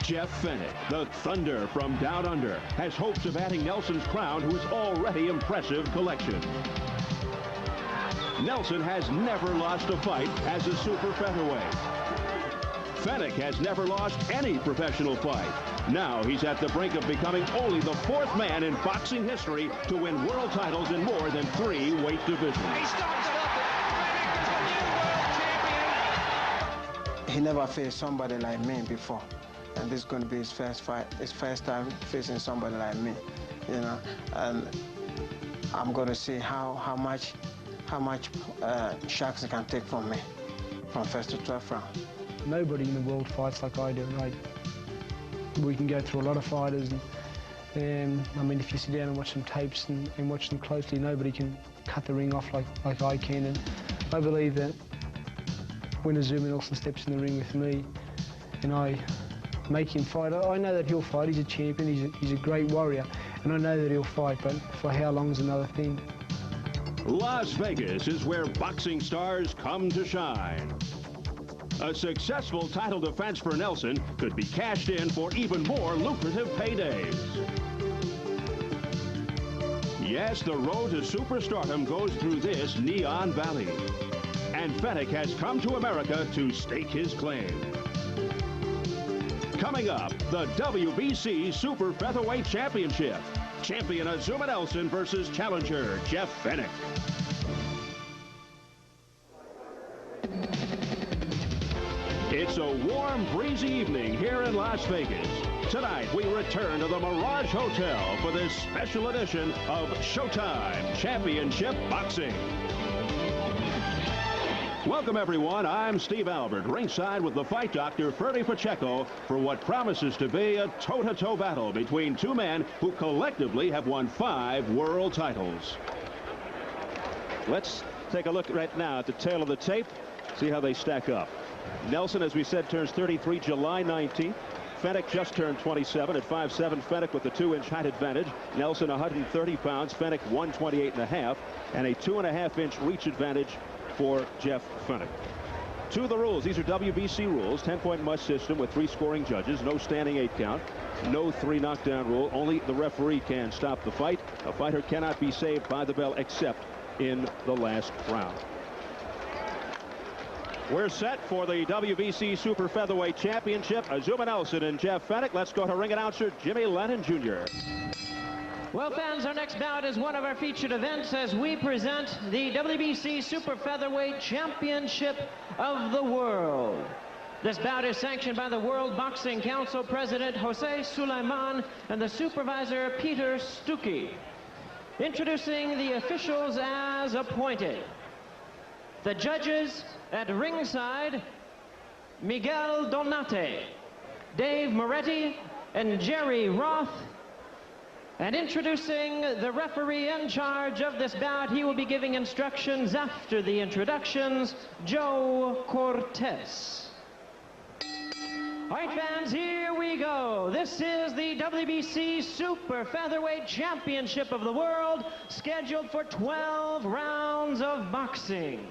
Jeff Fenech, the Thunder from Down Under, has hopes of adding Nelson's crown to his already impressive collection. Nelson has never lost a fight as a super featherweight. Fenech has never lost any professional fight. Now he's at the brink of becoming only the 4th man in boxing history to win world titles in more than 3 weight divisions. He stopped it up. Fenech is the new world champion. He never faced somebody like me before. And this is going to be his first fight, his first time facing somebody like me, you know. And I'm going to see how much shots he can take from me, from 1st to 12th round. Nobody in the world fights like I do. We can go through a lot of fighters, and I mean, if you sit down and watch some tapes and watch them closely, nobody can cut the ring off like I can. And I believe that when Azumah Nelson steps in the ring with me, and I make him fight, I know that he'll fight. He's a champion. He's a great warrior, and I know that he'll fight. But for how long is another thing. Las Vegas is where boxing stars come to shine. A successful title defense for Nelson could be cashed in for even more lucrative paydays. Yes, the road to superstardom goes through this Neon Valley. And Fenech has come to America to stake his claim. Coming up, the WBC Super Featherweight Championship. Champion Azumah Nelson versus challenger Jeff Fenech. It's a warm, breezy evening here in Las Vegas. Tonight, we return to the Mirage Hotel for this special edition of Showtime Championship Boxing. Welcome, everyone. I'm Steve Albert, ringside with the fight doctor, Ferdy Pacheco, for what promises to be a toe-to-toe battle between 2 men who collectively have won 5 world titles. Let's take a look right now at the tail of the tape, see how they stack up. Nelson, as we said, turns 33 July 19th. Fenech just turned 27 at 5'7". Fenech with the 2-inch height advantage. Nelson 130 pounds. Fenech 128.5, and a 2.5-inch reach advantage for Jeff Fenech. 2 of the rules. These are WBC rules. 10-point must system with 3 scoring judges. No standing 8 count. No 3 knockdown rule. Only the referee can stop the fight. A fighter cannot be saved by the bell except in the last round. We're set for the WBC Super Featherweight Championship. Azumah Nelson and Jeff Fenech. Let's go to ring announcer Jimmy Lennon Jr. Well, fans, our next bout is one of our featured events as we present the WBC Super Featherweight Championship of the World. This bout is sanctioned by the World Boxing Council President Jose Sulaiman and the supervisor Peter Stuckey. Introducing the officials as appointed. The judges at ringside, Miguel Donate, Dave Moretti, and Jerry Roth. And introducing the referee in charge of this bout, he will be giving instructions after the introductions, Joe Cortez. All right, fans, here we go. This is the WBC Super Featherweight Championship of the World, scheduled for 12 rounds of boxing.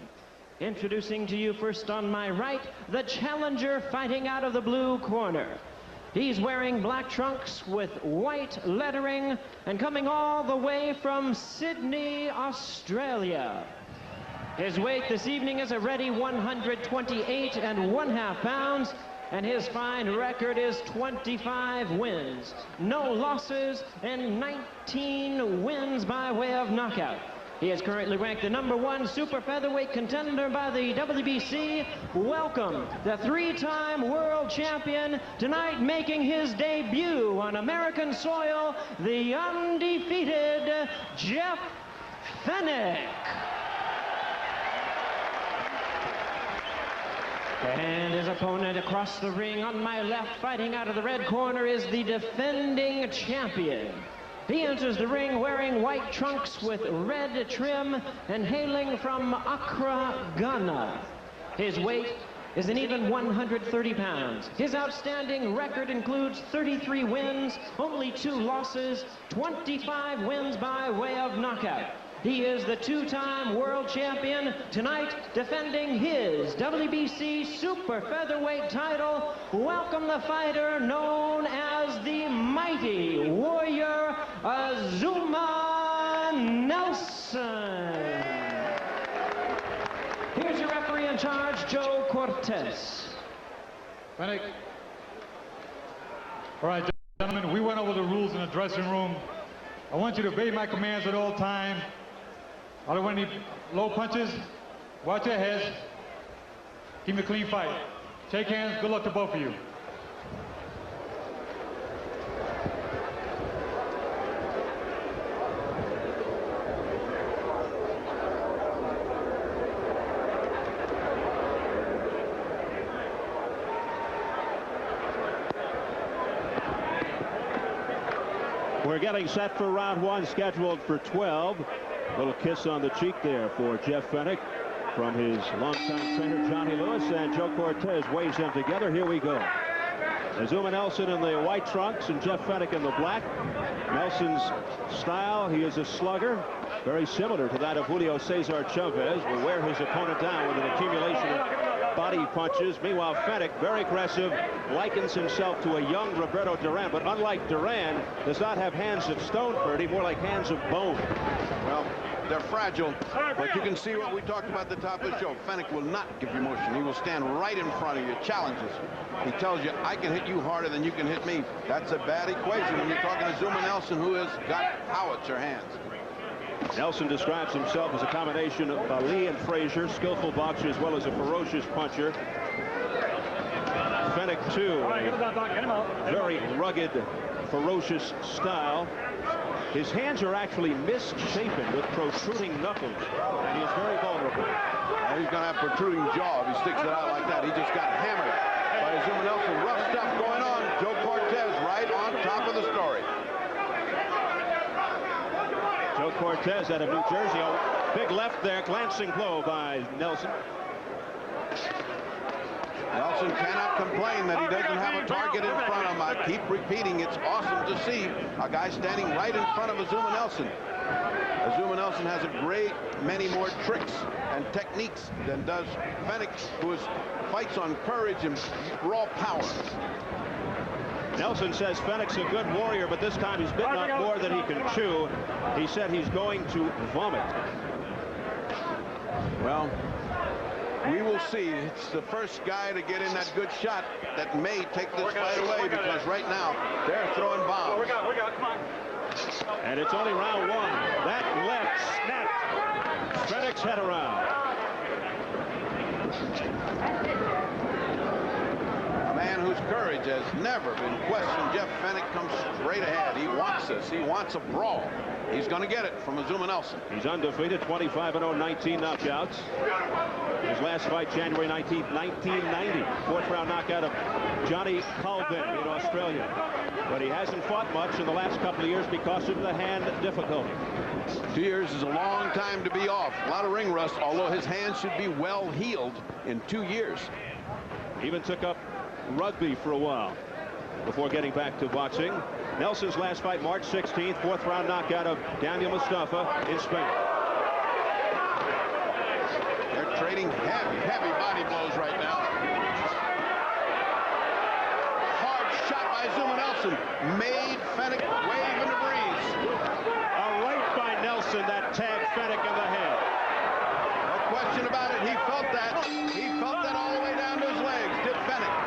Introducing to you first on my right, the challenger fighting out of the blue corner. He's wearing black trunks with white lettering and coming all the way from Sydney, Australia. His weight this evening is a ready 128.5 pounds, and his fine record is 25 wins, no losses, and 19 wins by way of knockout. He is currently ranked the #1 super featherweight contender by the WBC. Welcome, the 3-time world champion, tonight making his debut on American soil, the undefeated Jeff Fenech. And his opponent across the ring on my left, fighting out of the red corner, is the defending champion. He enters the ring wearing white trunks with red trim and hailing from Accra, Ghana. His weight is an even 130 pounds. His outstanding record includes 33 wins, only 2 losses, 25 wins by way of knockout. He is the two-time world champion, tonight defending his WBC Super Featherweight title. Welcome the fighter known as the Mighty Warrior, Azumah Nelson. Here's your referee in charge, Joe Cortez. Fenech. All right, gentlemen, we went over the rules in the dressing room. I want you to obey my commands at all times. I don't want any low punches. Watch your heads. Keep it a clean fight. Shake hands. Good luck to both of you. We're getting set for round one, scheduled for 12. Little kiss on the cheek there for Jeff Fenech from his longtime trainer Johnny Lewis, and Joe Cortez weighs them together. Here we go. Azumah Nelson in the white trunks and Jeff Fenech in the black. Nelson's style, he is a slugger, very similar to that of Julio Cesar Chavez, will wear his opponent down with an accumulation of body punches. Meanwhile, Fenech, very aggressive, likens himself to a young Roberto Duran, but unlike Duran, does not have hands of stone, Ferdy, more like hands of bone. Well, they're fragile, but you can see what we talked about at the top of the show. Fenech will not give you motion. He will stand right in front of you, challenges. He tells you, I can hit you harder than you can hit me. That's a bad equation when you're talking to Azumah Nelson, who has got howitzer hands. Nelson describes himself as a combination of Ali and Frazier, skillful boxer as well as a ferocious puncher. Fenech, too, a very rugged, ferocious style. His hands are actually misshapen with protruding knuckles, and he is very vulnerable. Well, he's going to have protruding jaw if he sticks it out like that. He just got hammered by Azumah Nelson. Rough stuff going on. Joe Cortez right on top of the story. Joe Cortez out of New Jersey. A big left there, glancing blow by Nelson. Nelson cannot complain that he doesn't have a target in front of him. I keep repeating, it's awesome to see a guy standing right in front of Azumah Nelson. Azumah Nelson has a great many more tricks and techniques than does Fenech, who fights on courage and raw power. Nelson says Fenech's a good warrior, but this time he's bitten up more than he can chew. He said he's going to vomit. Well, we will see. It's the first guy to get in that good shot that may take this fight away, because right now they're throwing bombs. Come on. And it's only round one. That left snapped Fenech's head around. A man whose courage has never been questioned. Jeff Fenech comes straight ahead. He wants this. He wants a brawl. He's going to get it from Azumah Nelson. He's undefeated, 25-0, 19 knockouts. His last fight, January 19th, 1990. Fourth round knockout of Johnny Colvin in Australia. But he hasn't fought much in the last couple of years because of the hand difficulty. 2 years is a long time to be off. A lot of ring rust, although his hands should be well healed in 2 years. Even took up rugby for a while before getting back to boxing. Nelson's last fight, March 16th, fourth round knockout of Daniel Mustafa in Spain. They're trading heavy body blows right now. Hard shot by Azumah Nelson. Made Fenech wave in the breeze. A right by Nelson that tagged Fenech in the head. No question about it. He felt that. He felt that all the way down to his legs. Did Fenech.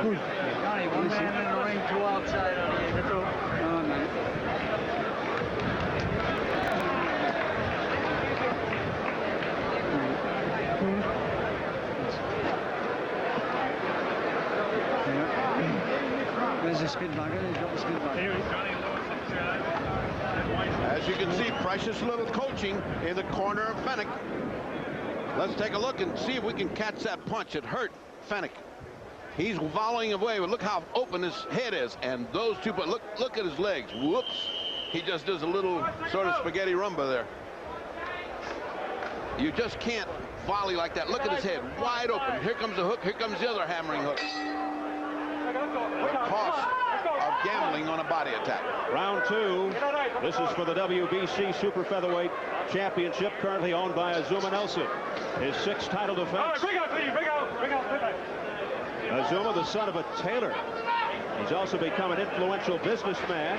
Good. Johnny, one man in the ring, two outside on the that's all. Oh, man. There's a spin bugger. He's got the spin bugger. As you can see, precious little coaching in the corner of Fenech. Let's take a look and see if we can catch that punch. It hurt Fenech. He's volleying away, but look how open his head is. And those two, but look at his legs. Whoops. He just does a little sort of spaghetti rumba there. You just can't volley like that. Look at his head, wide open. Here comes the hook, here comes the other hammering hook. The cost of gambling on a body attack. Round 2. This is for the WBC Super Featherweight Championship, currently owned by Azumah Nelson. His 6th title defense. Azumah, the son of a tailor. He's also become an influential businessman.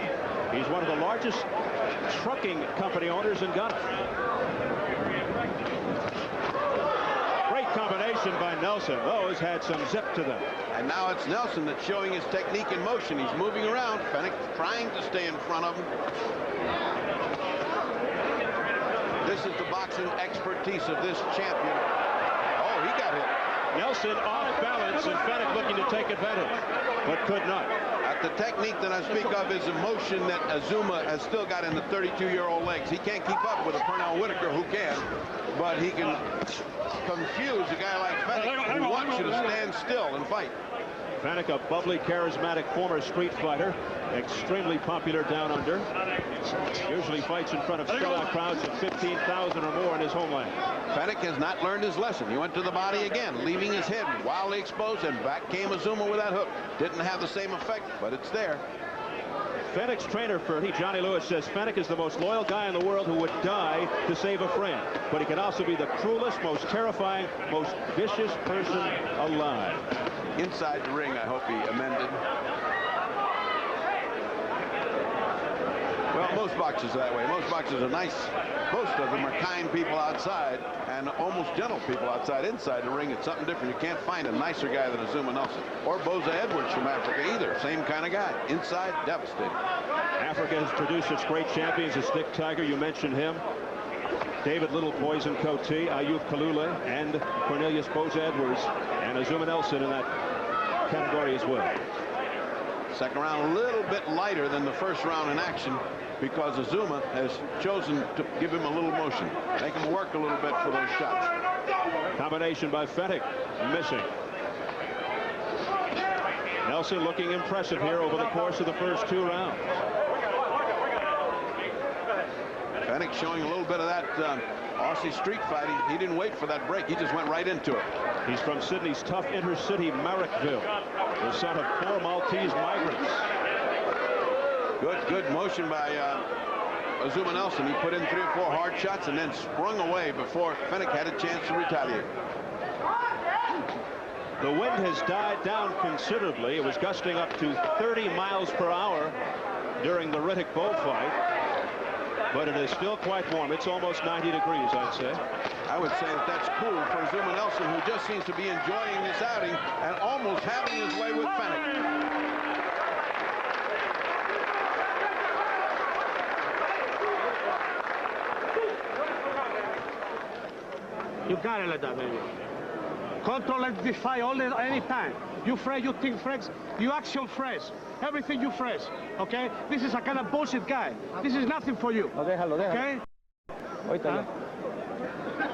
He's one of the largest trucking company owners in Ghana. Great combination by Nelson. Those had some zip to them. And now it's Nelson that's showing his technique in motion. He's moving around. Fenech trying to stay in front of him. This is the boxing expertise of this champion. Oh, he got hit. Nelson off balance, and Fenech looking to take advantage, but could not. The technique that I speak of is a motion that Azumah has still got in the 32-year-old legs. He can't keep up with a Pernell Whitaker who can, but he can confuse a guy like Fenech who wants you to stand still and fight. Fenech, a bubbly, charismatic former street fighter, extremely popular down under. Usually fights in front of sellout crowds of 15,000 or more in his homeland. Fenech has not learned his lesson. He went to the body again, leaving his head wildly exposed, and back came Azumah with that hook. Didn't have the same effect, but it's there. Fenech's trainer, Ferdy, Johnny Lewis, says Fenech is the most loyal guy in the world who would die to save a friend. But he can also be the cruelest, most terrifying, most vicious person alive. Inside the ring, I hope he amended. Well, most boxers are that way. Most boxers are nice. Most of them are kind people outside and almost gentle people outside. Inside the ring, it's something different. You can't find a nicer guy than Azumah Nelson or Boza Edwards from Africa either. Same kind of guy. Inside, devastating. Africa has produced such great champions as Dick Tiger. You mentioned him. David Little Poison Cote, Ayub Kalule, and Cornelius Boza Edwards, and Azumah Nelson in that category as well. Second round a little bit lighter than the first round in action because Azumah has chosen to give him a little motion, make him work a little bit for those shots. Combination by Fenech, missing. Nelson looking impressive here over the course of the first 2 rounds. Fenech showing a little bit of that Aussie street fighting. He didn't wait for that break. He just went right into it. He's from Sydney's tough inner city, Marrickville, the son of 4 Maltese migrants. Good motion by Azumah Nelson. He put in 3 or 4 hard shots and then sprung away before Fenech had a chance to retaliate. The wind has died down considerably. It was gusting up to 30 miles per hour during the Riddick bullfight. But it is still quite warm. It's almost 90 degrees, I'd say. I would say that that's cool for Azumah Nelson, who just seems to be enjoying this outing and almost having his way with Fenech. You got it like that, baby. Control and defy all any time. You fresh, you think fresh, you action fresh. Everything you fresh, okay? This is a kind of bullshit guy. This is nothing for you, okay?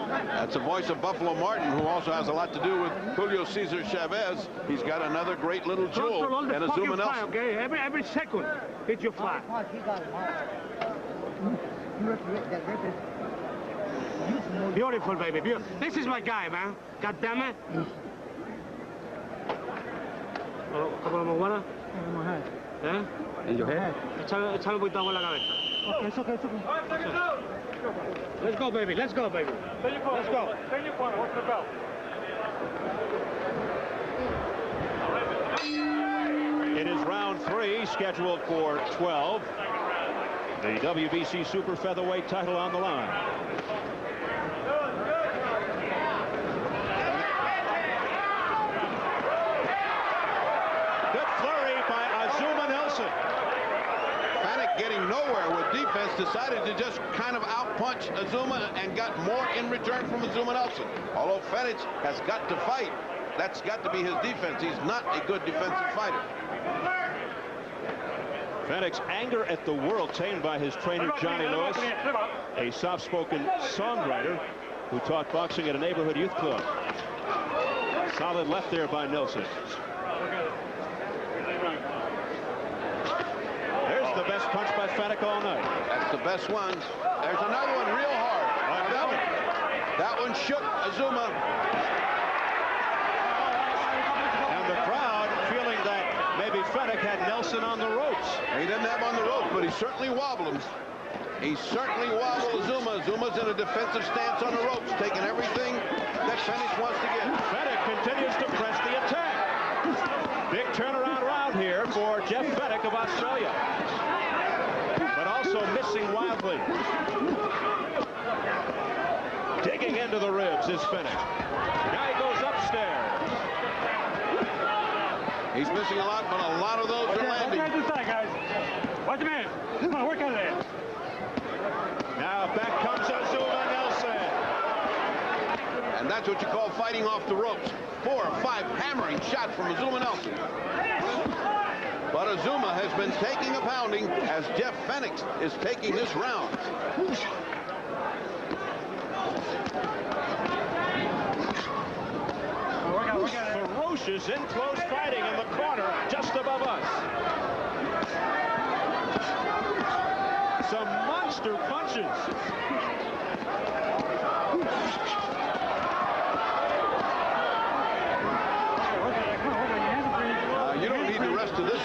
That's the voice of Buffalo Martin, who also has a lot to do with Julio Cesar Chavez. He's got another great little jewel, and Azumah Nelson. Okay? Every second, hit your fly. Beautiful, baby. This is my guy, man. God damn it. ¿Eh? In your head? Échale un poquito de agua en la cabeza. Okay, it's okay. Let's go, baby. Let's go, baby. Let's go. What's the belt? It is round 3, scheduled for 12. The WBC Super Featherweight title on the line. Getting nowhere with defense, decided to just kind of outpunch Azumah and got more in return from Azumah Nelson. Although Fenech has got to fight, that's got to be his defense. He's not a good defensive fighter. Fenech's anger at the world tamed by his trainer Johnny Lewis, a soft-spoken songwriter who taught boxing at a neighborhood youth club. Solid left there by Nelson. The best punch by Fenech all night. That's the best one. There's another one real hard. That one shook Azumah. And the crowd feeling that maybe Fenech had Nelson on the ropes. He didn't have him on the ropes, but he certainly wobbled him. He certainly wobbled Azumah. Azumah's in a defensive stance on the ropes, taking everything that Fenech wants to get. Fenech continues to press the attack. Big turnaround round here for Jeff Fenech of Australia. But also missing wildly. Digging into the ribs is Fenech. Now he goes upstairs. He's missing a lot, but a lot of those are landing. Watch this side, guys. Watch the man. Come on, work out of there. Now back comes Azumah Nelson. And that's what you call fighting off the ropes. 4 or 5 hammering shots from Azumah Nelson. But Azumah has been taking a pounding as Jeff Fenech is taking this round. Ferocious in close fighting in the corner just above us. Some monster punches. You don't need the rest of this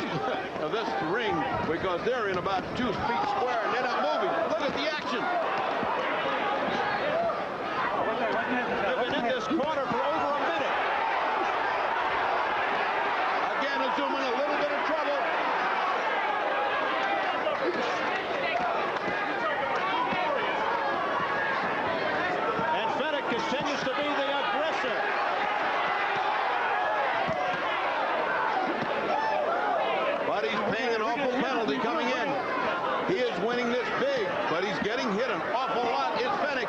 ring because they're in about 2 feet square and they're not moving. Look at the action. They've been in this corner for over a minute. Again, Azumah in a little bit of trouble. And Fenech continues to be the aggressor. But he's paying an awful penalty coming in. He is winning this big, but he's getting hit an awful lot. It's Fenech.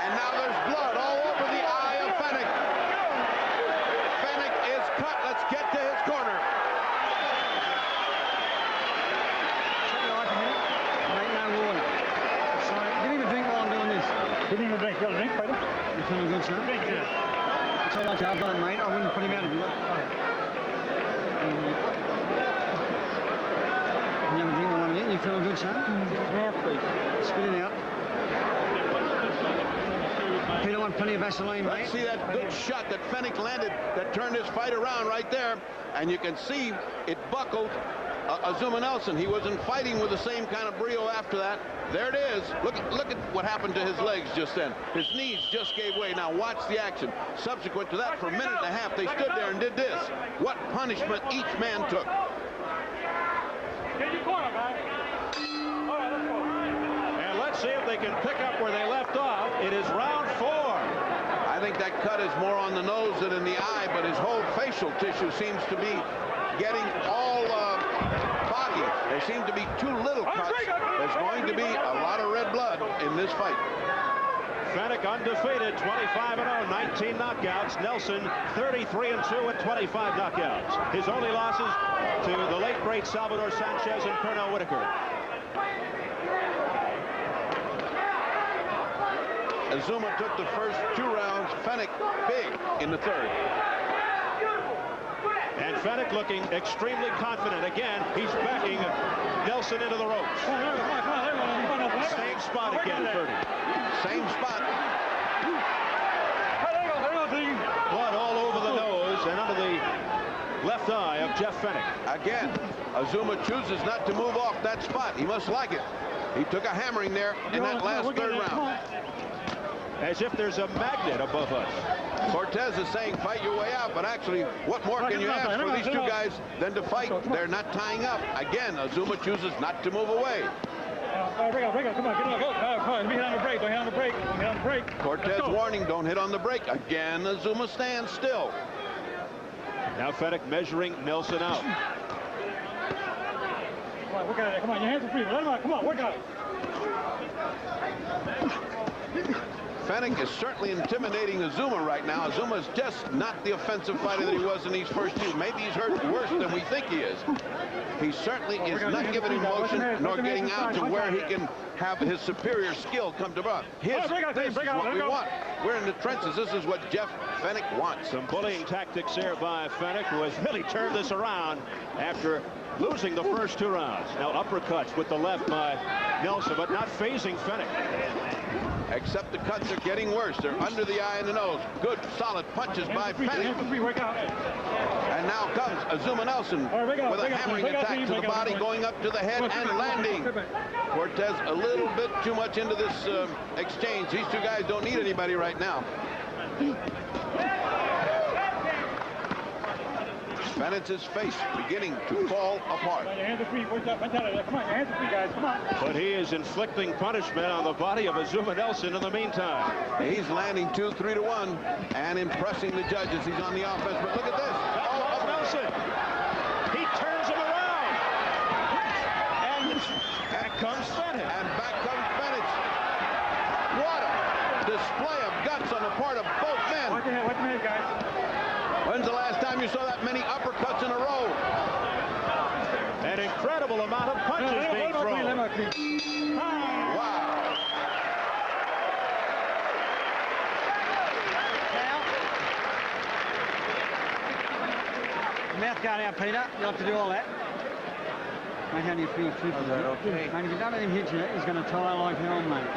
And now there's blood all over the eye of Fenech. Fenech is cut. Let's get to his corner. Give him a drink. You got a drink, fighter? You feeling good, sir? Drink, yeah. That's all I've done, mate. I wouldn't put him out of you. Can you have a drink while I'm in? You feeling good, sir? Yeah, please. Spit it out. Peter want plenty of Vaseline, mate. Let's see that good shot that Fenech landed that turned his fight around right there. And you can see it buckled Azumah Nelson. He wasn't fighting with the same kind of brio after that. There it is. Look at what happened to his legs just then. His knees just gave way. Now watch the action. Subsequent to that, for a minute and a half, they stood there and did this. What punishment each man took. Get your corner, guys. All right, let's go. And let's see if they can pick up where they left off. It is round 4. I think that cut is more on the nose than in the eye, but his whole facial tissue seems to be getting all foggy. There seem to be too little cuts. There's going to be a lot of red blood in this fight. Fenech undefeated, 25-0, 19 knockouts. Nelson 33-2 at 25 knockouts. His only losses to the late great Salvador Sanchez and Pernell Whitaker. Azumah took the first 2 rounds. Fenech big in the 3rd. And Fenech looking extremely confident. Again, he's backing Nelson into the ropes. Same spot again, Ferdy. Same spot. Blood all over the nose and under the left eye of Jeff Fenech. Again, Azumah chooses not to move off that spot. He must like it. He took a hammering there in that last 3rd round. As if there's a magnet above us. Cortez is saying fight your way out, but actually, what more can you ask for these 2 guys than to fight? They're not tying up. Again, Azumah chooses not to move away. Break up. Come on, get on, go. Come on, hit on the brake. Don't hit on the brake. Don't hit on the brake. Cortez warning, don't hit on the brake. Again, Azumah stands still. Now Fenech measuring Nelson out. Come on, work out. Come on, your hands are free. Let him out. Come on, work out. Fenech is certainly intimidating Azumah right now. Azumah is just not the offensive fighter that he was in these first two. Maybe he's hurt worse than we think he is. He certainly is not giving him motion nor getting out to where he can have his superior skill come to bear. This is what we want. We're in the trenches. This is what Jeff Fenech wants. Some bullying tactics there by Fenech, who has really turned this around after losing the first 2 rounds. Now uppercuts with the left by Nelson, but not phasing Fenech. Except the cuts are getting worse. They're under the eye and the nose. Good, solid punches by Fenech. And now comes Azumah Nelson with a hammering attack to the body, going up to the head and landing. Cortez a little bit too much into this exchange. These two guys don't need anybody right now. Fenech's face beginning to fall apart. But he is inflicting punishment on the body of Azumah Nelson in the meantime. He's landing 2-3 to 1 and impressing the judges. He's on the offense, but look at this. Oh, Nelson. He turns him around. And back comes Fenech. And back comes Fenech. What a display of guts on the part of both men. Watch your head, guys. When's the last time you saw that many uppercuts in a row? An incredible amount of punches being thrown. Wow. Mouth guard out, Peter. You'll have to do all that. Mate, how do you feel? Okay. Mate, if you don't let him hit you, he's going to tie like hell, mate.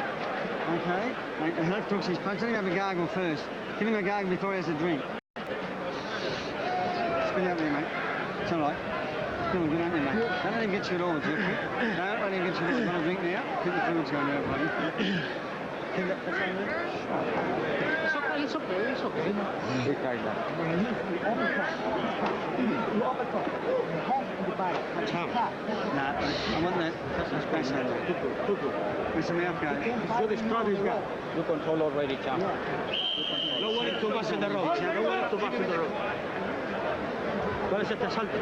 Okay? Mate, the left hook's his punch. Let him have a gargle first. Give him a gargle before he has a drink. Spit out there, mate. It's all right. Feeling good, aren't you, mate? Don't let him get you at all, Jeff. Don't let him get you at all. Want a drink now? Keep the fluids going out, buddy. Keep that going there. It's okay, it's okay. Tom. Nah, I want that. That's space out there. Where's the mouth guard? So this problem guy. You control already, Tom. No worry too much in the road. No worry too much in the road. ¿Cuál es este asalto?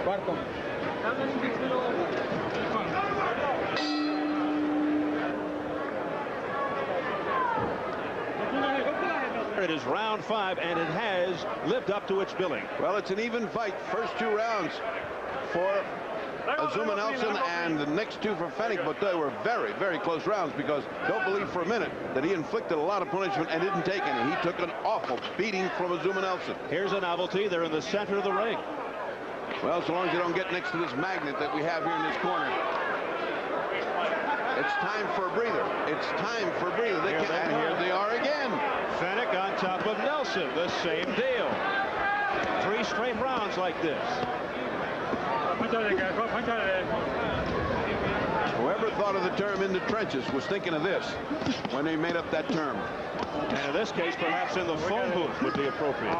Cuarto. It is round 5, and it has lived up to its billing. Well, it's an even fight. First 2 rounds for Azumah Nelson and the next 2 for Fenech, but they were very, very close rounds because don't believe for a minute that he inflicted a lot of punishment and didn't take any. He took an awful beating from Azumah Nelson. Here's a novelty. They're in the center of the ring. Well, so long as you don't get next to this magnet that we have here in this corner. It's time for a breather. It's time for a breather. And here they are again. Fenech on top of Nelson. The same deal. 3 straight rounds like this. Whoever thought of the term in the trenches was thinking of this when they made up that term. And in this case, perhaps in the phone booth would be appropriate.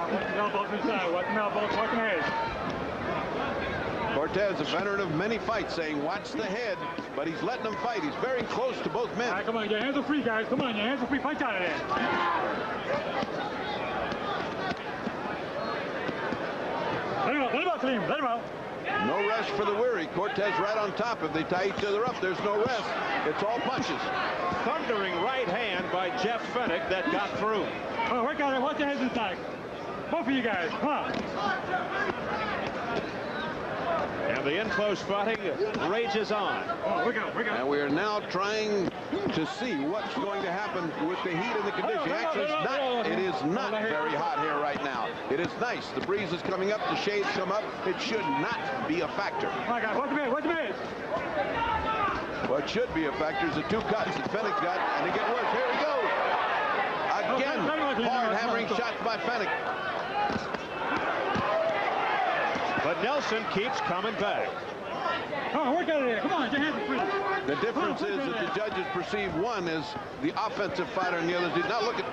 Cortez, a veteran of many fights, saying watch the head, but he's letting them fight. He's very close to both men. All right, come on, your hands are free, guys. Come on, your hands are free. Punch out of there. Let him out, Clean. Let him out. No rest for the weary. Cortez right on top. If they tie each other up, there's no rest. It's all punches. Thundering right hand by Jeff Fenech that got through. Oh, work out it. Watch your heads inside. Both of you guys. Come on. And the in-close fighting rages on. Oh, work out. And we are now trying to see what's going to happen with the heat and the condition. Actually, it is not very hot here right now. It is nice. The breeze is coming up. The shades come up. It should not be a factor. Oh, my God. Watch the minute. What should be a factor is the 2 cuts that Fenech got, and they get worse. Here we go. Again, hard hammering shots by Fenech. But Nelson keeps coming back. Oh, work out of there. Come on, your hands are free. The difference is that the judges perceive one as the offensive fighter and the other is. Now look at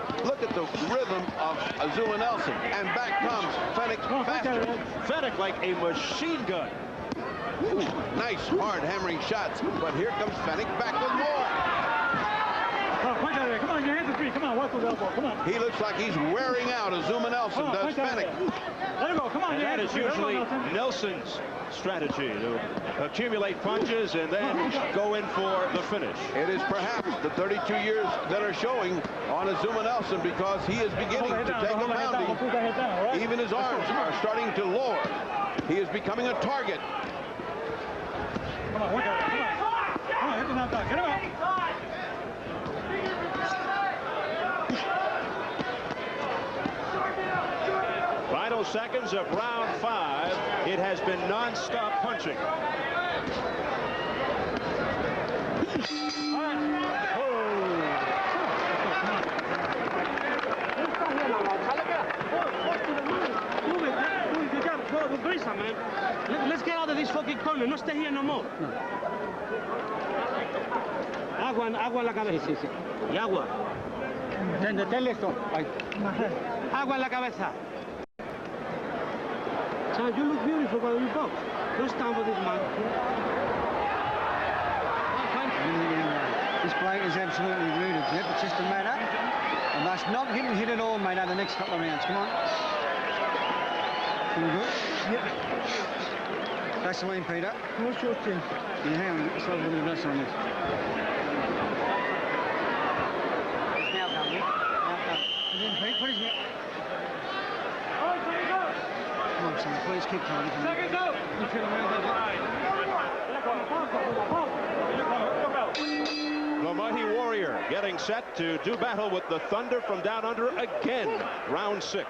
the rhythm of Azumah Nelson. And back comes Fenech faster. Fenech like a machine gun. Ooh, nice hard hammering shots. But here comes Fenech back with more. Oh, work out of there. Come on, your hands are free. Come on, He looks like he's wearing out. Azumah Nelson does. Fenech. Let him go. Come on. And that is usually Nelson's strategy, to accumulate punches and then go in for the finish. It is perhaps the 32 years that are showing on Azumah Nelson, because he is beginning to take a pounding. Even his arms are starting to lower. He is becoming a target. Come on, work out. Come on, hit the knockdown. Get him out. Final seconds of round 5. It has been non-stop punching. Man. Let's get out of this fucking corner. No stay here no more. Agua en la cabeza. Sí, sí. Y agua. Tenle esto. Agua en la cabeza. Son, you look beautiful while you box. Don't stand with this man. This plate is absolutely rooted, Jeff. It's just a matter. I must not hit it all, mate, over the next couple of rounds. Come on. Feel good? Yep. Vaseline, Peter. What's your thing? Yeah, hang on. Let's have a little bit of Vaseline on this. It's now done, Nick. Now done. And then, Pete, what is it? Come on, son, please keep trying. Seconds out. The Mighty Warrior getting set to do battle with the Thunder from down under again. Round 6.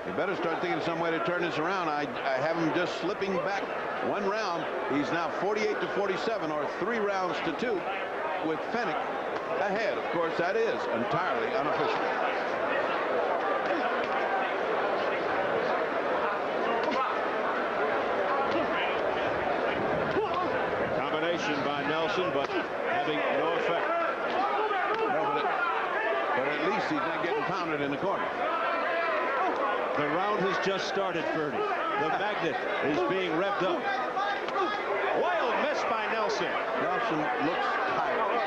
You better start thinking of some way to turn this around. I have him just slipping back one round. He's now 48-47, or 3 rounds to 2, with Fenech ahead. Of course, that is entirely unofficial. Combination by Nelson, but having no effect. No, but at least he's not getting pounded in the corner. The round has just started, Ferdy. The magnet is being revved up. Wild miss by Nelson. Nelson looks tired.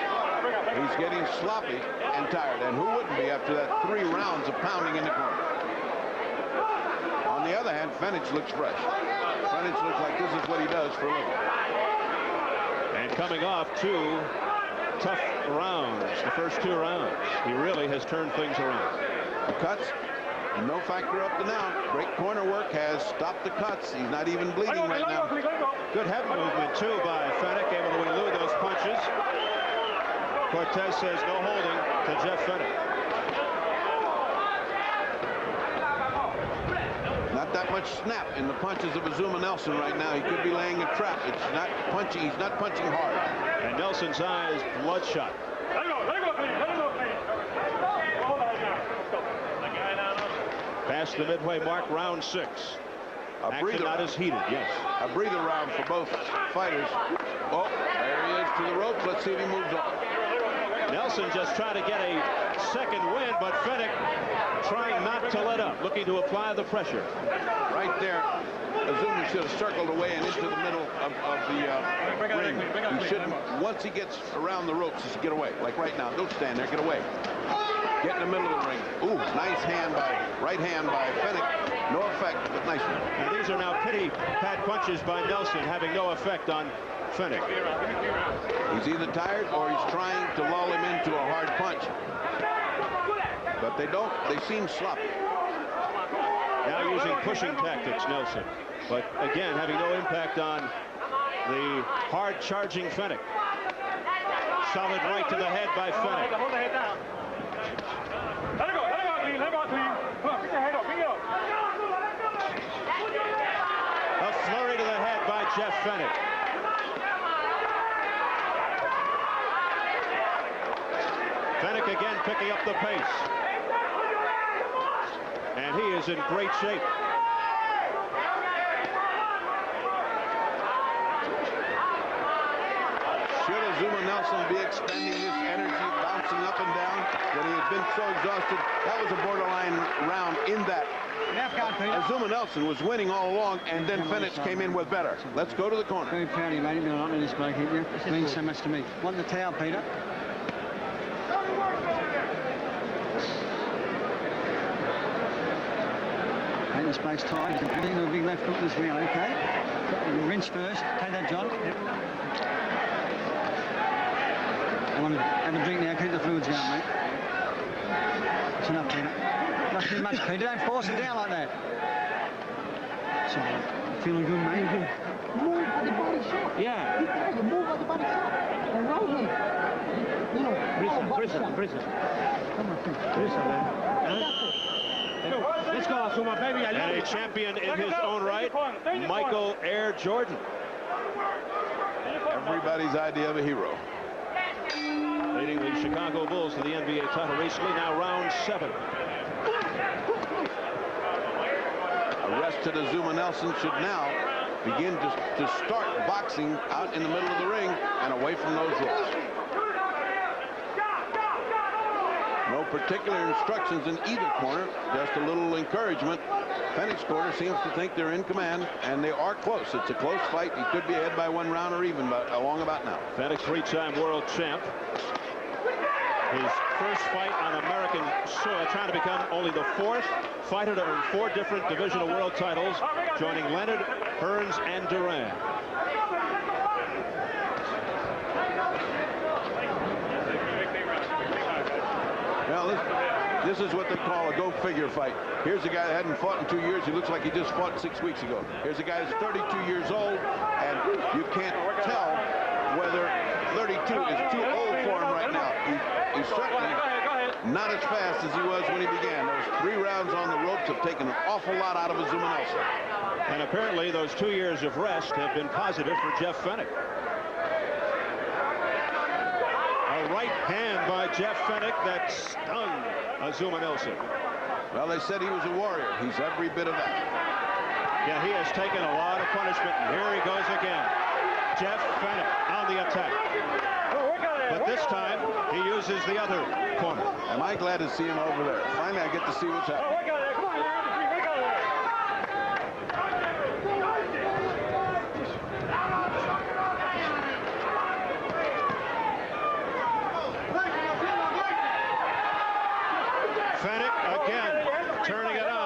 He's getting sloppy and tired. And who wouldn't be after that 3 rounds of pounding in the corner? On the other hand, Fenech looks fresh. Fenech looks like this is what he does for a living. And coming off 2 tough rounds, the first 2 rounds, he really has turned things around. The cuts, no factor up to now. Great corner work has stopped the cuts. He's not even bleeding right now. Good head movement, too, by Fenech, able to elude those punches. Cortez says no holding to Jeff Fenech. Not that much snap in the punches of Azumah Nelson right now. He could be laying a trap. It's not punching. He's not punching hard. And Nelson's eyes bloodshot. Past the midway mark, round 6. Action not as heated, yes. A breather round for both fighters. Oh, there he is to the ropes. Let's see if he moves on. Nelson just trying to get a second win, but Fenech trying not to let up, looking to apply the pressure. Right there, Azumah should have circled away and into the middle of the ring. He shouldn't. Once he gets around the ropes, he should get away. Like right now, don't stand there, get away. Get in the middle of the ring. Ooh, nice right hand by Fenech. No effect, but nice one. Now these are now pity pat punches by Nelson, having no effect on Fenech. He's either tired or he's trying to lull him into a hard punch. But they seem sloppy. Now using pushing tactics, Nelson. But again, having no impact on the hard charging Fenech. Solid right to the head by Fenech. Hold the head down. Let it go clean, let it go clean. Come on, pick your head up, pick it up. A flurry to the head by Jeff Fenech. Fenech again picking up the pace. And he is in great shape. Should Azumah Nelson be expending this energy, bouncing up and down, when he had been so exhausted? That was a borderline round in that Azumah Nelson was winning all along, and then Fenech came in with better. Let's go to the corner. Very proud of you, mate. You've been a lot in this bloke here. It means so much to me. Want the towel, Peter? space tight. A big left hook this way, okay? Rinse first. Take that, John. Yep. I want to have a drink now. Keep the fluids going, mate. That's enough, Peter. Not too much, Peter. Don't force it down like that. So, feeling good, mate? Move at the body shot. Yeah. You move at the body shot. And right here. You know, Prison. Come on, man. Let's go, Azumah, baby. I love And you. a champion in his own right, Michael Air Jordan. Everybody's idea of a hero. Leading the Chicago Bulls to the NBA title recently, now round 7. Arrested Azumah Nelson should now begin to start boxing out in the middle of the ring and away from those ropes. No particular instructions in either corner, just a little encouragement. Fenech's corner seems to think they're in command, and they are close. It's a close fight. He could be ahead by 1 round or even along about now. Fenech, 3-time world champ. His first fight on American soil, trying to become only the 4th fighter to earn 4 different divisional world titles, joining Leonard, Hearns, and Duran. Well, this is what they call a go-figure fight. Here's a guy that hadn't fought in 2 years. He looks like he just fought 6 weeks ago. Here's a guy that's 32 years old, and you can't tell whether 32 is too old for him right now. He's certainly not as fast as he was when he began. Those 3 rounds on the ropes have taken an awful lot out of Azumah Nelson. And apparently those 2 years of rest have been positive for Jeff Fenech. A right hand by Jeff Fenech that stunned Azumah Nelson. Well, they said he was a warrior. He's every bit of that. Yeah, he has taken a lot of punishment, and here he goes again. Jeff Fenech on the attack. But this time, he uses the other corner. Am I glad to see him over there? Finally, I get to see what's happening. Fenech again, turning it on.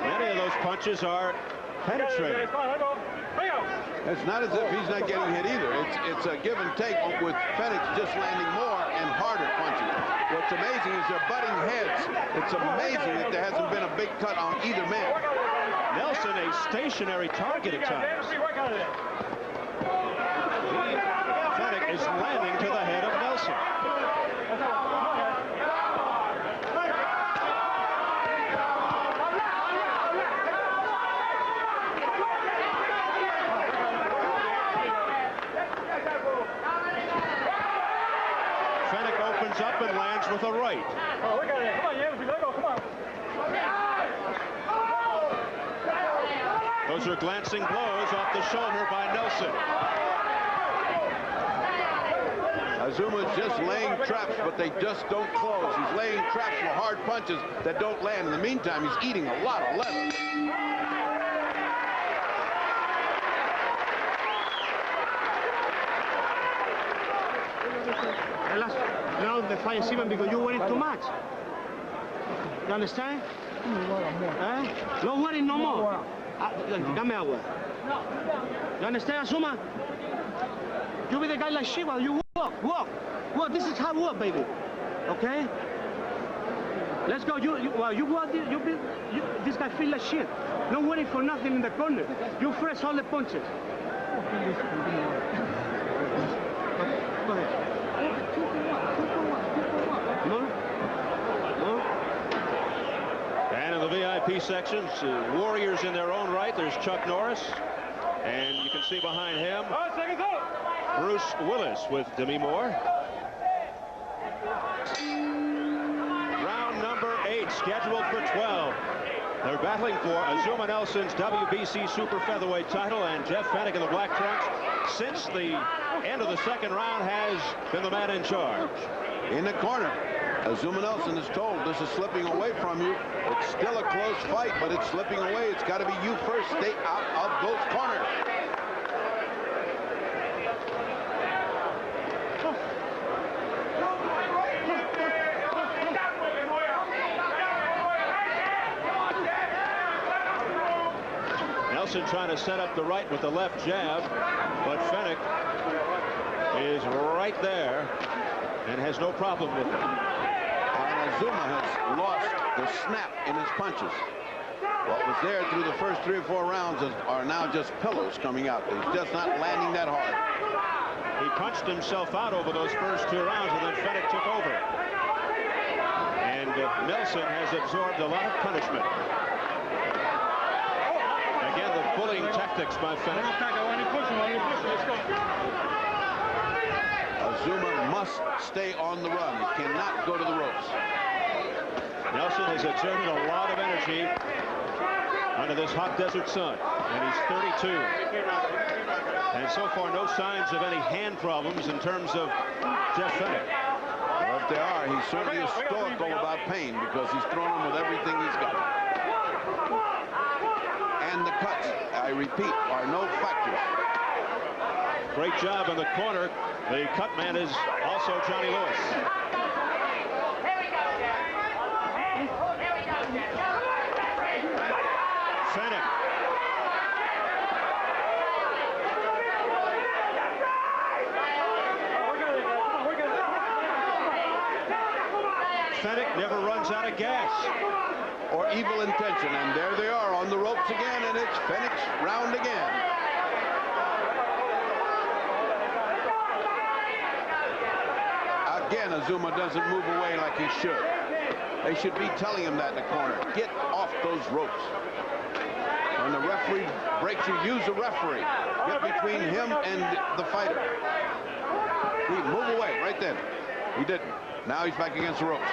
Many of those punches are penetrating. It's not as if he's not getting hit either. It's a give and take with Fenech just landing more and harder punches. What's amazing is they're butting heads. It's amazing that there hasn't been a big cut on either man. Nelson a stationary target at times. Fenech is landing to the head of Nelson. Fenech opens up and lands with a right. Oh, look at it. Come on, James. Let go. Come on. Those are glancing blows off the shoulder by Nelson. Azumah's just laying traps, but they just don't close. He's laying traps for hard punches that don't land. In the meantime, he's eating a lot of left. Now the fight is even because you worry too much. You understand? Don't worry no more. Dame agua. You understand, Azumah? You be the guy like Shiva. You walk. This is hard work, baby. Okay? Let's go. You go out there. This guy feel like shit. Don't worry for nothing in the corner. You press all the punches. Go ahead. And in the VIP sections, warriors in their own right. There's Chuck Norris, and you can see behind him Bruce Willis with Demi Moore. Round number 8, scheduled for 12. They're battling for Azumah Nelson's WBC Super Featherweight title, and Jeff Fenech in the black trunks, since the end of the second round, has been the man in charge. In the corner, Azumah Nelson is told this is slipping away from you. It's still a close fight, but it's slipping away. It's got to be you first. Stay out of those corners. Nelson trying to set up the right with the left jab, but Fenech is right there and has no problem with it. And Azumah has lost the snap in his punches. What was there through the first 3 or 4 rounds are now just pillows coming out. He's just not landing that hard. He punched himself out over those first 2 rounds, and then Fenech took over. And Nelson has absorbed a lot of punishment. Again, the bullying tactics by Fenech. Azumah must stay on the run. He cannot go to the ropes. Nelson has exerted a lot of energy under this hot desert sun, and he's 32. And so far, no signs of any hand problems in terms of Jeff Fenech. Well, if they are, he certainly is stoical about pain because he's thrown him with everything he's got. And the cuts, I repeat, are no factors. Great job in the corner. The cut man is also Johnny Lewis. Fenech. Fenech never runs out of gas. Or evil intention. And there they are on the ropes again, and it's Fenech's round again. Again, Azumah doesn't move away like he should. They should be telling him that in the corner. Get off those ropes. When the referee breaks you, use the referee. Get between him and the fighter. He move away right then. He didn't. Now he's back against the ropes.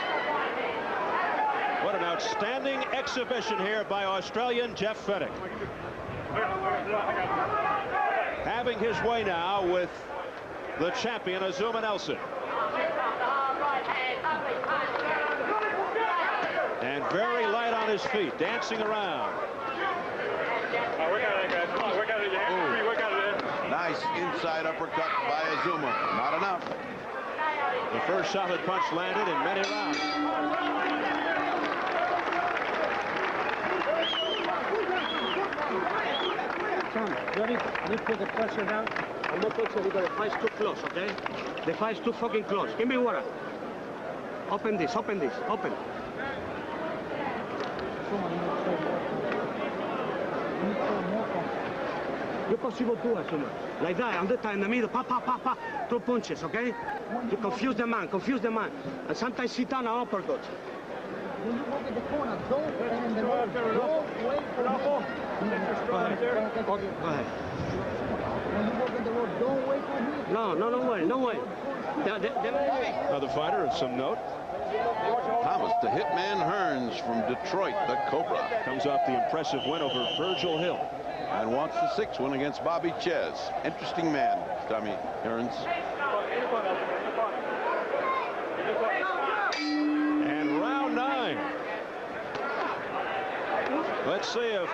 What an outstanding exhibition here by Australian Jeff Fenech. Having his way now with the champion, Azumah Nelson. And very light on his feet, dancing around. Nice inside uppercut by Azumah. Not enough. The first solid punch landed in many rounds. Tom, you need to put the pressure down. I'm not touching because the fight's too close, okay? The fight's too fucking close. Give me water. Open this, open. You possible too, Azumah. Like that, on the time in the middle, pa. 2 punches, okay? You confuse the man. And sometimes sit down and uppercut. When you walk in the corner, don't stand in the road. Don't wait for him. Go ahead. When you walk in the road, don't wait for him. No way. Another fighter of some note. Thomas, the Hitman Hearns from Detroit, the Cobra. Comes off the impressive win over Virgil Hill. And wants the 6th win against Bobby Ches. Interesting man, Tommy Hearns. And round 9. Let's see if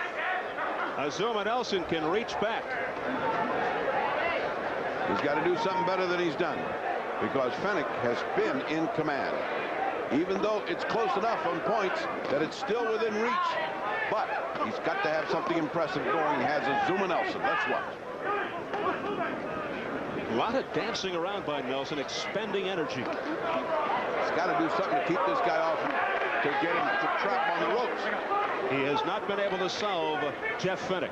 Azumah Nelson can reach back. He's got to do something better than he's done, because Fenech has been in command. Even though it's close enough on points that it's still within reach, but he's got to have something impressive going. He has Azumah Nelson. Let's watch. A lot of dancing around by Nelson, expending energy. He's got to do something to keep this guy off, to get him to trap on the ropes. He has not been able to solve Jeff Fenech.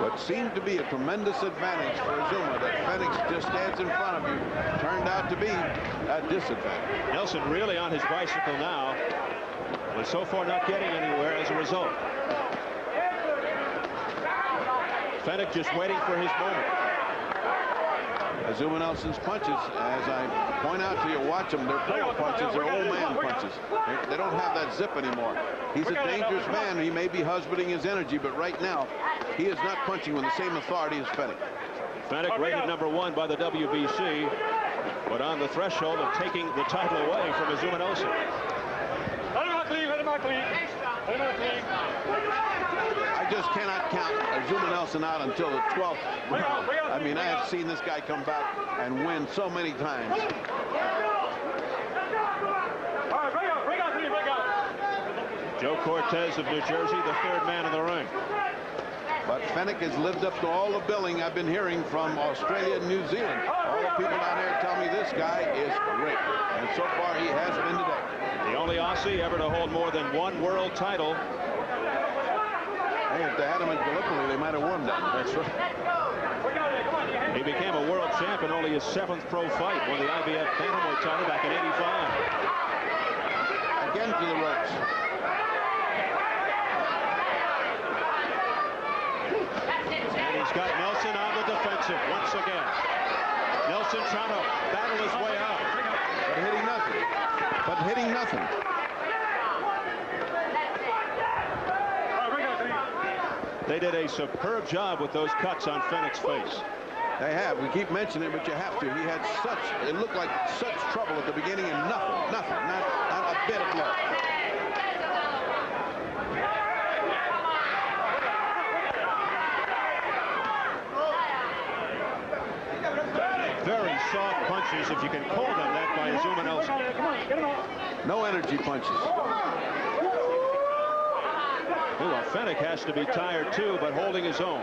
What seemed to be a tremendous advantage for Azumah, that Fenech just stands in front of you, turned out to be a disadvantage. Nelson really on his bicycle now, but so far not getting anywhere as a result. Fenech just waiting for his moment. Azumah Nelson's punches, as I point out to you, watch them, they're pillow punches, they're old man punches. They don't have that zip anymore. He's a dangerous man. He may be husbanding his energy, but right now, he is not punching with the same authority as Fenech. Fenech rated number 1 by the WBC, but on the threshold of taking the title away from Azumah Nelson. I just cannot count Azumah Nelson out until the 12th round. I mean, I have seen this guy come back and win so many times. Joe Cortez of New Jersey, the third man in the ring. But Fenech has lived up to all the billing I've been hearing from Australia and New Zealand. All the people down there tell me this guy is great. And so far he has been today. The only Aussie ever to hold more than one world title. Hey, if they had him in Gallipoli, they might have won that. That's right. He became a world champion, only his 7th pro fight. Won the IBF Bantamweight title back in '85. Again to the ropes. He's got Nelson on the defensive once again. Nelson trying to battle his way out. But hitting nothing. But hitting nothing. They did a superb job with those cuts on Fenech's face. They have. We keep mentioning it, but you have to. He had such, it looked like such trouble at the beginning and nothing, not a bit of blood. Very soft punches, if you can call them that, by Azumah Nelson. No energy punches. Well, Fenech has to be tired too, but holding his own.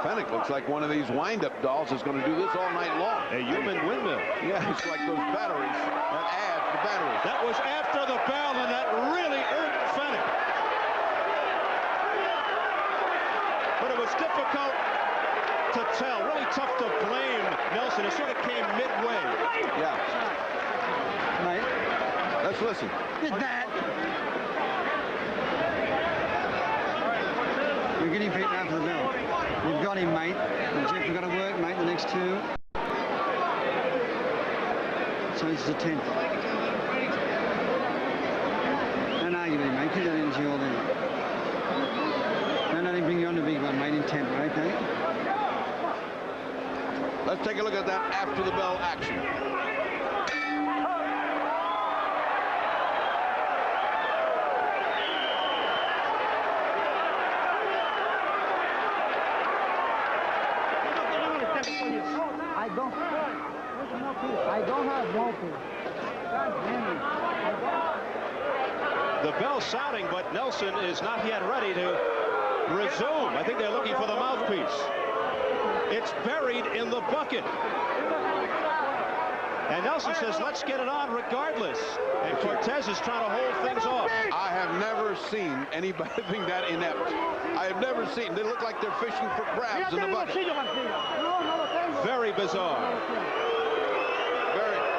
Fenech looks like one of these wind-up dolls is going to do this all night long. A human windmill. Yeah, it's like those batteries that add the batteries. That was after the bell, and that really irked Fenech. But it was difficult to tell. Really tough to blame Nelson. It sort of came midway. Yeah. Mate. Let's listen. Did that. We're getting beaten after the bell. We've got him, mate. And Jeff, we've got to work, mate, the next 2. So this is the 10th. Don't argue with him, mate. Keep that energy all there. Don't let him bring you on the big one, mate, in tempo, okay? Let's take a look at that after the bell action. I don't have no piece. The bell sounding, but Nelson is not yet ready to resume. I think they're looking for the mouthpiece. It's buried in the bucket. And Nelson says, let's get it on regardless. And Cortez is trying to hold things off. I have never seen anything that inept. I have never seen. They look like they're fishing for crabs in the bucket. Very bizarre.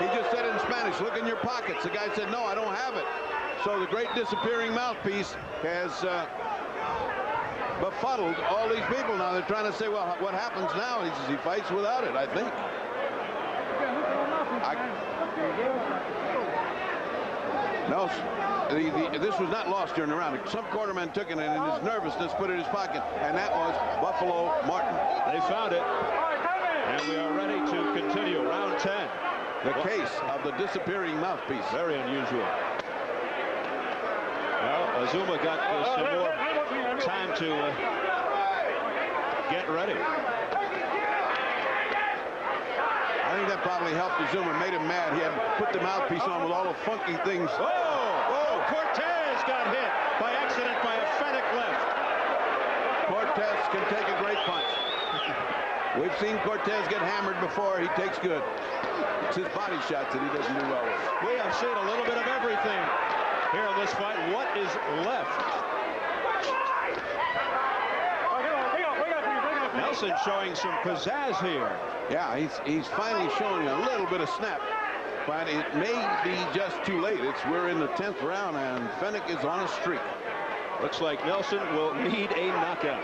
He just said in Spanish, look in your pockets. The guy said, no, I don't have it. So the great disappearing mouthpiece has befuddled all these people. Now they're trying to say, well, what happens now? He says he fights without it, I think. No, this was not lost during the round. Some quarterman took it and in his nervousness put it in his pocket, and that was Buffalo Martin. They found it, and we are ready to continue. Round 10. The case of the disappearing mouthpiece. Very unusual. Well, Azumah got some more time to get ready. I think that probably helped Azumah, made him mad. He had put the mouthpiece on with all the funky things. Oh, Cortez got hit by accident by a Fenech left. Cortez can take a great punch. We've seen Cortez get hammered before. He takes good. It's his body shots that he doesn't do well with. We have seen a little bit of everything here in this fight. What is left? Nelson showing some pizzazz here. Yeah, he's finally showing a little bit of snap, but it may be just too late. We're in the 10th round, and Fenech is on a streak. Looks like Nelson will need a knockout.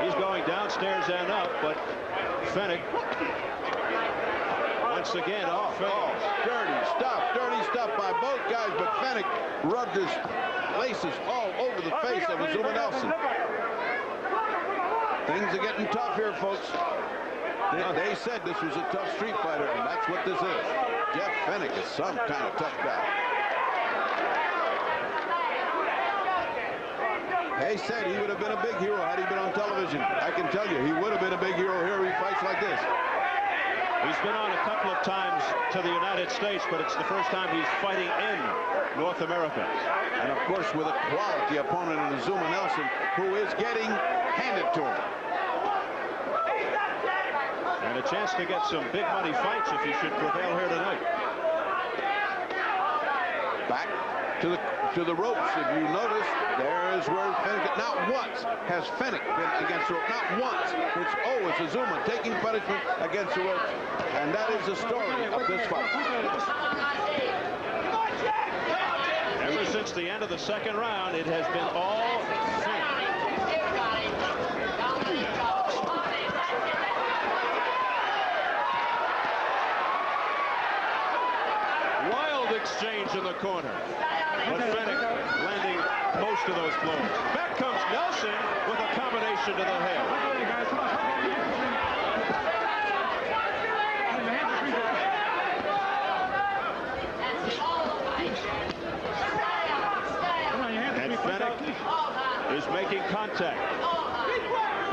He's going downstairs and up, but Fenech once again off. Dirty stuff by both guys, but Fenech rubbed his laces all over the face of Azumah Nelson. Things are getting tough here, folks. They said this was a tough street fighter, and that's what this is. Jeff Fenech is some kind of tough guy. They said he would have been a big hero had he been on television. I can tell you, he would have been a big hero here if he fights like this. He's been on a couple of times to the United States, but it's the first time he's fighting in North America. And, of course, with a quality opponent in Azumah Nelson, who is getting handed to him. And a chance to get some big money fights if he should prevail here tonight. Back to the ropes. If you notice, there is where Fenech, not once has Fenech been against the ropes. Not once. It's Azumah taking punishment against the ropes. And that is the story of this fight. Ever since the end of the second round, it has been all Fenech. Wild exchange in the corner. But Fenech landing most of those blows. Back comes Nelson with a combination to the head. And Fenech is making contact.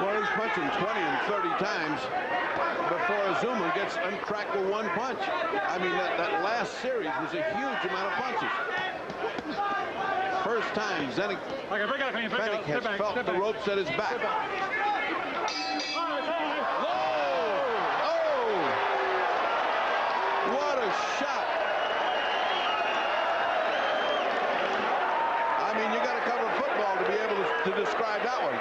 Well, he's punching 20 and 30 times before Azumah gets untracked with one punch. I mean, that last series was a huge amount of punches. First time Fenech has felt the ropes at his back. Oh! What a shot! I mean, you got to cover football to be able to describe that one.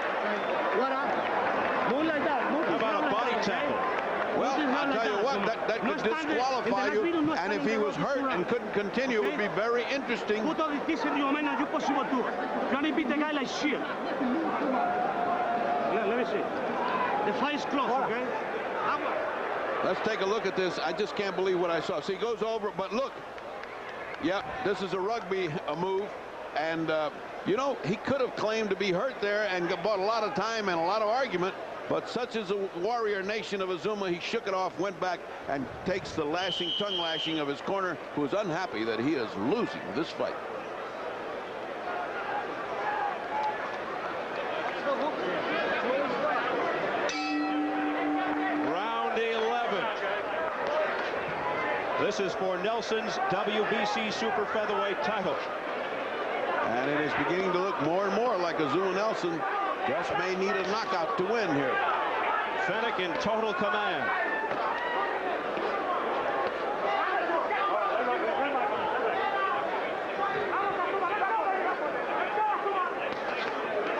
How about a body tackle? Well, I'll tell you what, that could disqualify you, and if he was hurt and couldn't continue, it would be very interesting. Let me see. The fight is close, okay? Let's take a look at this. I just can't believe what I saw. See, he goes over, but look. Yeah, this is a rugby move, and, you know, he could have claimed to be hurt there and bought a lot of time and a lot of argument. But such is the warrior nation of Azumah, he shook it off, went back, and takes the tongue lashing of his corner, who is unhappy that he is losing this fight. Round 11. This is for Nelson's WBC Super Featherweight title. And it is beginning to look more and more like Azumah Nelson just may need a knockout to win here. Fenech in total command.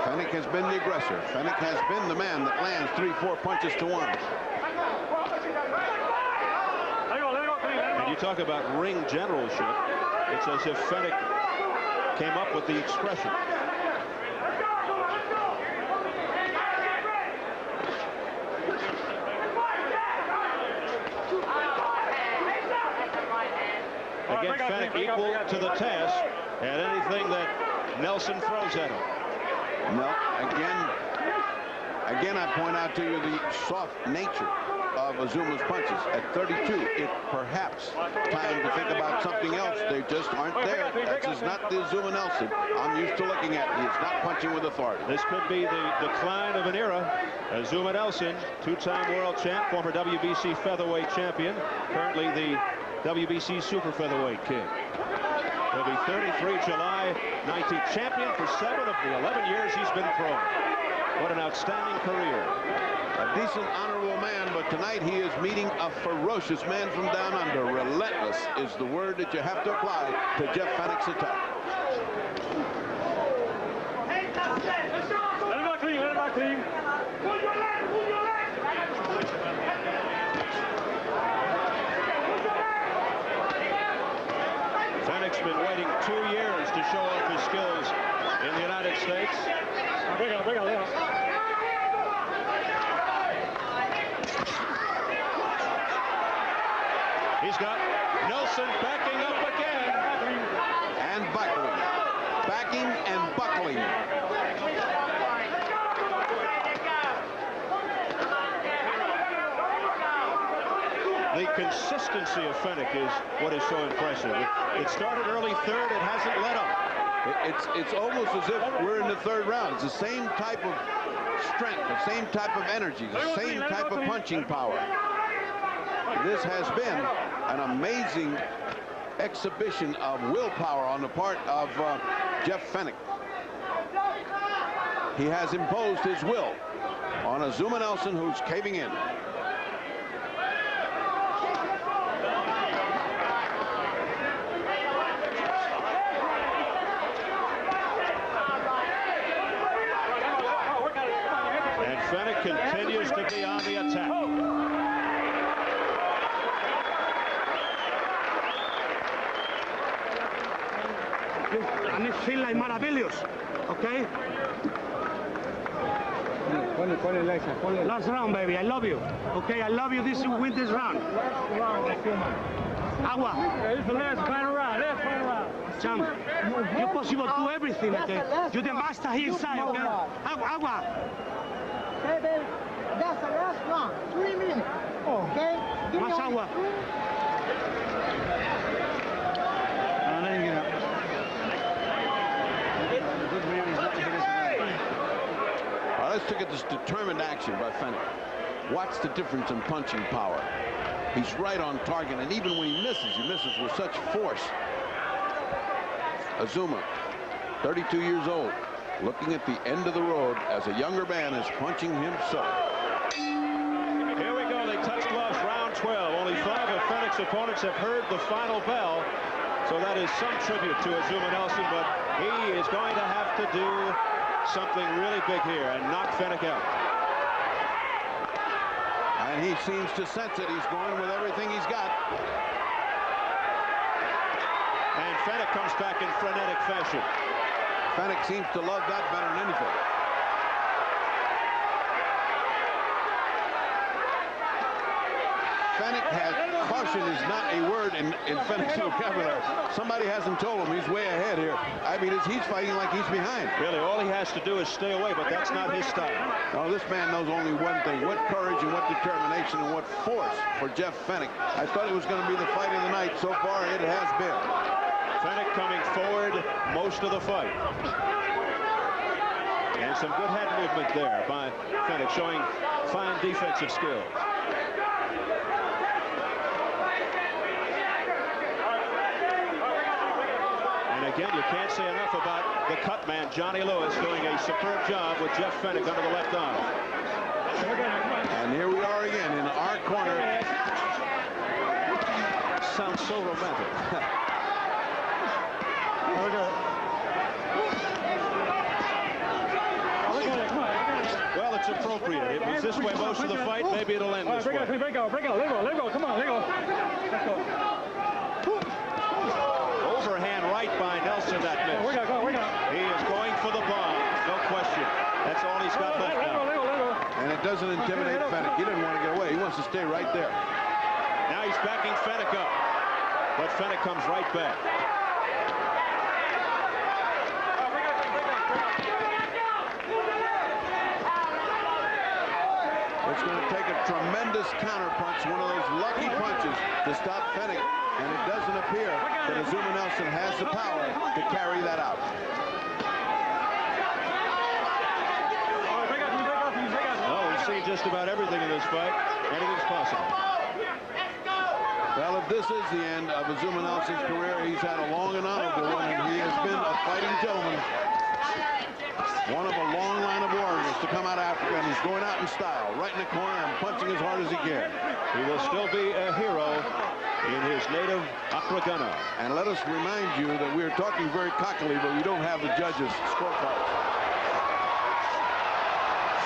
Fenech has been the aggressor. Fenech has been the man that lands 3-4 punches to one. And you talk about ring generalship. It's as if Fenech came up with the expression. Again, Fenech equal to the task at anything that Nelson throws at him. No, again, I point out to you the soft nature of Azumah's punches. At 32, it's perhaps time to think about something else. They just aren't there. That's just not the Azumah Nelson I'm used to looking at. He's not punching with authority. This could be the decline of an era. Azumah Nelson, two-time world champ, former WBC featherweight champion, currently the WBC Super Featherweight king. He'll be 33 July 19th, champion for 7 of the 11 years he's been throwing. What an outstanding career. A decent, honorable man, but tonight he is meeting a ferocious man from down under. Relentless is the word that you have to apply to Jeff Fenech's attack. Fenech's been waiting 2 years to show off his skills in the United States. He's got Nelson backing up again. And buckling. Backing and buckling. The consistency of Fenech is what is so impressive. It started early third. It hasn't let up. It's almost as if we're in the third round. It's the same type of strength, the same type of energy, the same type of punching power. This has been an amazing exhibition of willpower on the part of Jeff Fenech. He has imposed his will on Azumah Nelson, who's caving in. And Fenech continues to be on the attack. And it feels like marvelous, okay? Last round, baby. I love you. Okay, I love you. Win this round. Agua. It's the last final round. Last final round. Champ, you're possible to do everything, okay? You're the master here inside, okay? Agua. Okay, baby. That's the last round. 3 minutes. Okay? Give me Más agua. Let's look at this determined action by Fenech. Watch the difference in punching power. He's right on target, and even when he misses with such force. Azumah, 32 years old, looking at the end of the road as a younger man is punching himself. Here we go. They touch gloves, round 12. Only 5 of Fenech's opponents have heard the final bell. So that is some tribute to Azumah Nelson, but he is going to have to do something really big here and knock Fenech out. And he seems to sense it. He's going with everything he's got. And Fenech comes back in frenetic fashion. Fenech seems to love that better than anything. Fenech has, caution is not a word in Fenech's vocabulary. Somebody hasn't told him he's way ahead here. I mean, he's fighting like he's behind. Really, all he has to do is stay away, but that's not his style. No, this man knows only one thing. What courage and what determination and what force for Jeff Fenech. I thought it was going to be the fight of the night. So far, it has been. Fenech coming forward most of the fight. And some good head movement there by Fenech, showing fine defensive skills. Again, you can't say enough about the cut man, Johnny Lewis, doing a superb job with Jeff Fenech under the left arm. And here we are again in our corner. Sounds so romantic. Well, it's appropriate. It was this way most of the fight. Maybe it'll end this way. Break go. Let go. Come on, let go. Let's go. Overhand right by Nelson, that miss. He is going for the bomb, no question. That's all he's got left now. And it doesn't intimidate Fenech. He doesn't want to get away. He wants to stay right there. Now he's backing Fenech up. But Fenech comes right back. It's going to take a tremendous counterpunch, one of those lucky punches to stop Fenech. And it doesn't appear that Azumah Nelson has the power to carry that out. Oh, we've seen just about everything in this fight. Anything's possible. Well, if this is the end of Azumah Nelson's career, he's had a long and honorable one, and he has been a fighting gentleman. One of a long line of warriors to come out of Africa, and he's going out in style, right in the corner and punching as hard as he can. He will still be a hero in his native Accra, Ghana. And let us remind you that we're talking very cockily, but we don't have the judges' scorecards.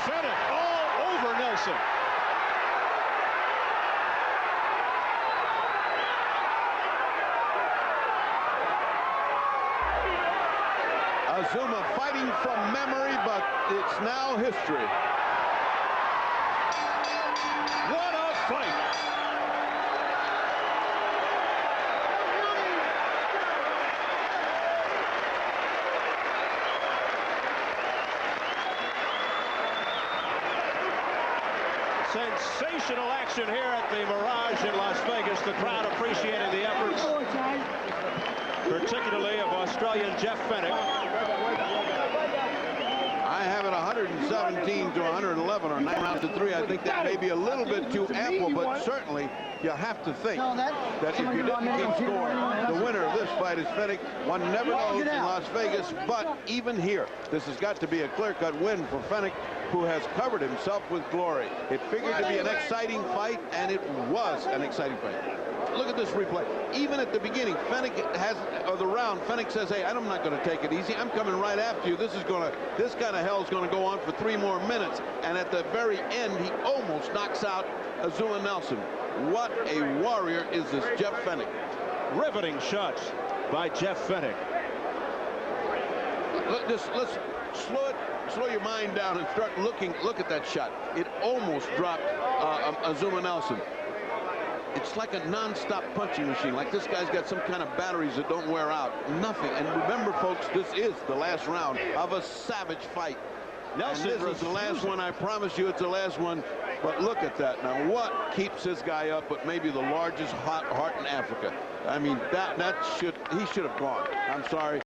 Fenech all over Nelson. Azumah fighting from memory, but it's now history. What a fight! Sensational action here at the Mirage in Las Vegas. The crowd appreciating the efforts, particularly of Australian Jeff Fenech. I have it 107 117 to 111 or 9 rounds to 3. I think that may be a little bit too ample, but certainly you have to think that if you didn't keep score, the winner of this fight is Fenech. One never knows in Las Vegas, but even here, this has got to be a clear-cut win for Fenech, who has covered himself with glory. It figured to be an exciting fight, and it was an exciting fight. Look at this replay. Even at the beginning, Fenech has, or the round, Fenech says, hey, I'm not going to take it easy. I'm coming right after you. This kind of hell is going to go on for 3 more minutes. And at the very end, he almost knocks out Azumah Nelson. What a warrior is this Jeff Fenech. Riveting shots by Jeff Fenech. Let's slow your mind down and start looking. Look at that shot. It almost dropped Azumah Nelson. It's like a non-stop punching machine. Like this guy's got some kind of batteries that don't wear out. Nothing. And remember, folks, this is the last round of a savage fight. Nelson, and this is the last one. I promise you it's the last one. But look at that. Now, what keeps this guy up but maybe the largest heart in Africa? I mean, he should have gone. I'm sorry.